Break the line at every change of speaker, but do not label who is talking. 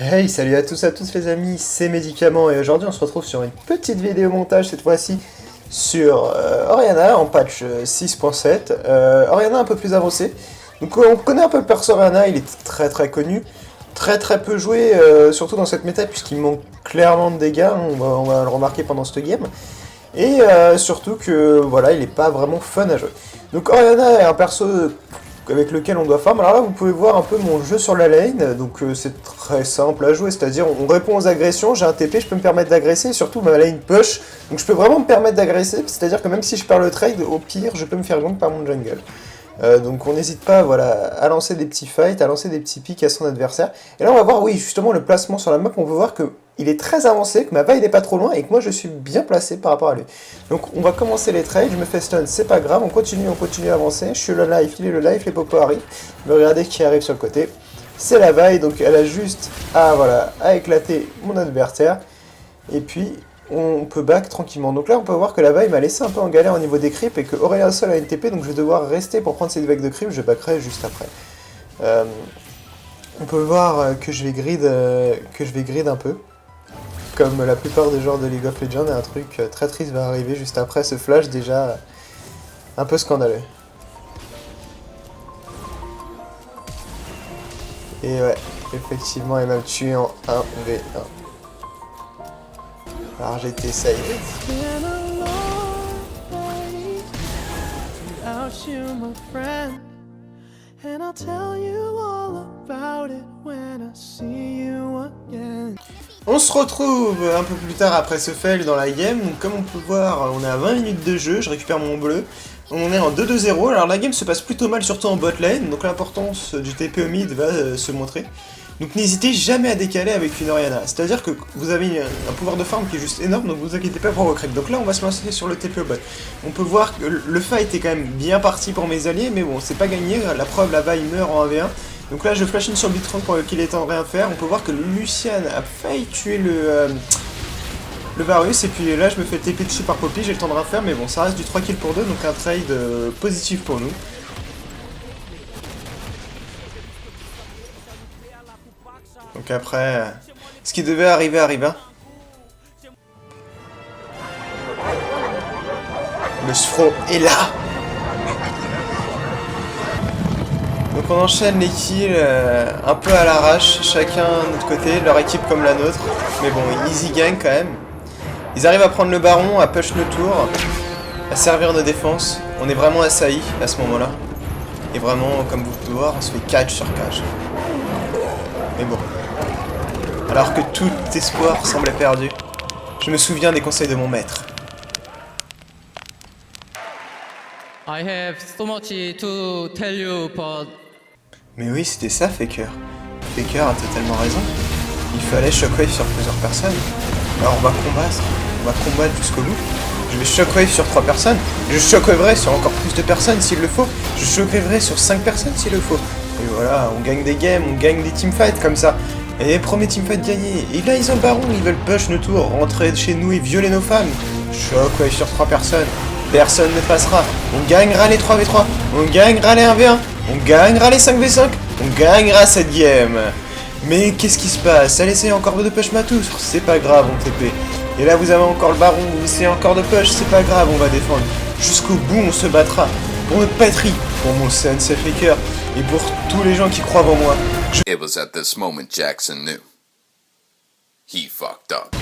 Hey, salut à tous les amis, c'est Médicament et aujourd'hui on se retrouve sur une petite vidéo montage cette fois-ci sur Orianna en patch 6.7. Orianna un peu plus avancé. Donc on connaît un peu le perso Orianna, il est très connu, très peu joué, surtout dans cette méta puisqu'il manque clairement de dégâts, on va le remarquer pendant cette game. Et surtout que voilà, il est pas vraiment fun à jouer. Donc Orianna est un perso avec lequel on doit farm. Alors là vous pouvez voir un peu mon jeu sur la lane, donc c'est très simple à jouer, c'est-à-dire on répond aux agressions, j'ai un TP, je peux me permettre d'agresser, et surtout ma lane push, donc je peux vraiment me permettre d'agresser, c'est-à-dire que même si je perds le trade, au pire je peux me faire gank par mon jungle. Donc on n'hésite pas voilà, à lancer des petits fights, à lancer des petits pics à son adversaire. Et là on va voir, oui, justement le placement sur la map, on peut voir que il est très avancé, que ma vaille n'est pas trop loin et que moi je suis bien placé par rapport à lui. Donc on va commencer les trades, je me fais stun, c'est pas grave, on continue à avancer. Je suis le life, il est le life, les popos arrivent. Mais regardez qui arrive sur le côté. C'est la vaille, donc elle a juste à éclater mon adversaire. Et puis on peut back tranquillement. Donc là on peut voir que la vaille m'a laissé un peu en galère au niveau des creeps et que Aurélien seul a une TP, donc je vais devoir rester pour prendre cette vague de creep, je backerai juste après. On peut voir que je vais grid un peu. Comme la plupart des joueurs de League of Legends, et un truc très triste va arriver juste après ce flash déjà un peu scandaleux. Et ouais, effectivement, elle m'a tué en 1v1. Alors j'ai été safe. On se retrouve un peu plus tard après ce fail dans la game, donc comme on peut voir, on est à 20 minutes de jeu, je récupère mon bleu, on est en 2-2-0, alors la game se passe plutôt mal, surtout en bot lane, donc l'importance du TP au mid va se montrer. Donc n'hésitez jamais à décaler avec une Orianna, c'est-à-dire que vous avez un pouvoir de farm qui est juste énorme, donc vous inquiétez pas pour vos creeps. Donc là on va se lancer sur le TP au bot. On peut voir que le fight est quand même bien parti pour mes alliés, mais bon c'est pas gagné, la preuve la vaille meurt en 1v1. Donc là je flash in sur Bitron pour qu'il ait en rien faire. On peut voir que Lucian a failli tuer le Varus, et puis là je me fais TP dessus par Poppy, j'ai le temps de rien faire, mais bon ça reste du 3 kills pour 2, donc un trade positif pour nous. Donc après, ce qui devait arriver arriva. Le Sfro est là. Donc on enchaîne les kills un peu à l'arrache, chacun de notre côté, leur équipe comme la nôtre. Mais bon, easy gang quand même. Ils arrivent à prendre le baron, à push le tour, à servir nos défenses. On est vraiment assaillis à ce moment-là. Et vraiment, comme vous pouvez voir, on se fait catch sur catch. Mais bon. Alors que tout espoir semblait perdu, je me souviens des conseils de mon maître.
I have so much to tell you, but...
Mais oui, c'était ça, Faker. Faker a totalement raison. Il fallait shockwave sur plusieurs personnes. Alors on va combattre jusqu'au bout. Je vais shockwave sur 3 personnes. Je shockwaverai sur encore plus de personnes s'il le faut. Je shockwaverai sur 5 personnes s'il le faut. Et voilà, on gagne des games, on gagne des teamfights comme ça. Et premier teamfight gagné. Et là ils ont le baron, ils veulent push nos tours, rentrer chez nous et violer nos femmes. Shockwave sur 3 personnes. Personne ne passera. On gagnera les 3v3. On gagnera les 1v1. On gagnera les 5v5. On gagnera cette game. Mais qu'est-ce qui se passe? Elle essaie encore de push ma touche. C'est pas grave, on TP. Et là vous avez encore le baron, vous essayez encore de push. C'est pas grave, on va défendre. Jusqu'au bout on se battra. Pour notre patrie, pour mon sensei Faker. Et pour tous les gens qui croient en moi.
It was at this moment Jackson knew. He fucked up.